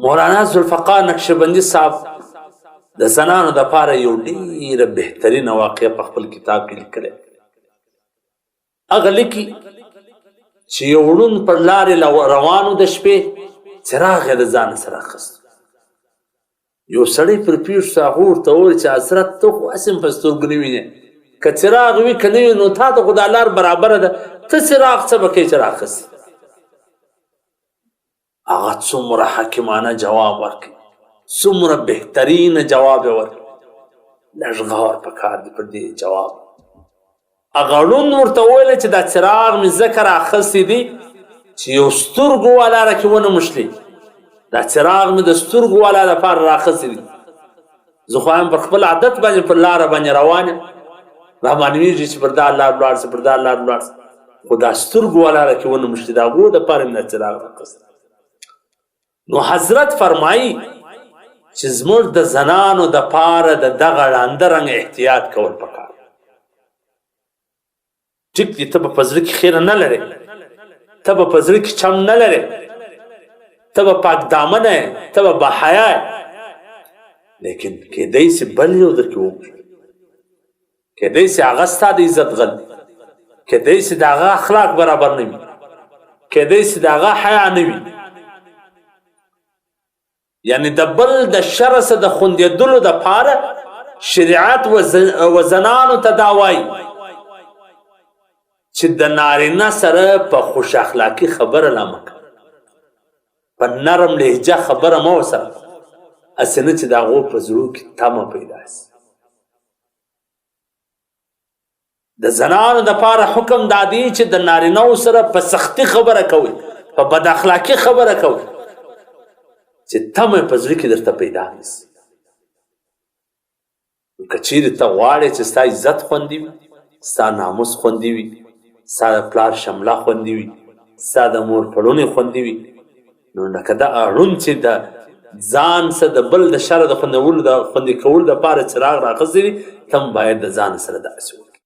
مولانا ذوالفقار نقشبندي صاحب د زنانو دپاره یو ډېره بهترینه واقعه په خپل کتاب کې لیکلی. هغه لیکي چې یو ړوند پر لارې روانو د شپې څراغ یې د ځانه سره اخیست. یو سړی پر پېښ شو، هغه ورته وویل چې حضرت ته خو هسې په سترګو نه وینې، که څراغ وي که نه وي نو تا ته خو دا لار برابره ده، ته څراغ څه به کوې چې راخیستې؟ هغه څومره حکیمانه جواب ورکړي، څومره بهترینه جواب یې ورکړي. لږ غور پکار دی پر دې جواب. هغه ړوند ورته وویل چې دا څراغ مې ځکه راخیستی دی چې یو سترګو والا راکې ونه مشلي. دا څراغ مې د سترګو والا لپاره راخیستی دی. زه خو یم پر خپل عادت باندې پر لاره باندې روان یم، رامعلومېږي چې پر دا لار ولاړ سه، پر دا لار ولاړ سه، خو دا سترګو والا راکې ونه مشلي، د هغو دپاره مې دا څراغ راخیستی. نو حضرت فرمایي چې زموږ د زنانو دپاره د دغه ړانده رنګ احتیاط کول پکار. ټیک دي، ته به په زړه کې خیره نه لرې، ته به په زړه کې چم نه لرې، ته به پاک دامنه یې، ته به باحیا یې، لیکن کیدی سي بل یو درکې وکړي، کیدی سي هغه ستا د عزت غل، کیدی سي د هغه اخلاق برابر نه وي، کیدی سي د هغه حیا نه وي. یعنی د بل د شر څخه د خوندېدلو دپاره شریعت و زنانو ته دا وایي چې د نارینه سره په خوش اخلاقي خبره لا مه کوه، په نرم لهجه خبره مه ورسره، هسې نه چې د هغو په زړو کې تمه پیدا شي. د زنانو دپاره حکم دا دی چې د نارینهو سره په سختي خبره کوئ، په بد اخلاقي خبره کوئ، چې تمه په زړه کې درته پیدا نه شي. که چیرې ته غواړې چې ستا عزت خوندي وي، ستا ناموس خوندي وي، ستا د پلار شمله خوندي وي، ستا د مور پړونې خوندي وي، نو لکه دا اړون چې د ځان سره د بل د شره د خوندي کولو دپاره څراغ راخیستی وي، ته هم باید د ځان سره داسې وکړې.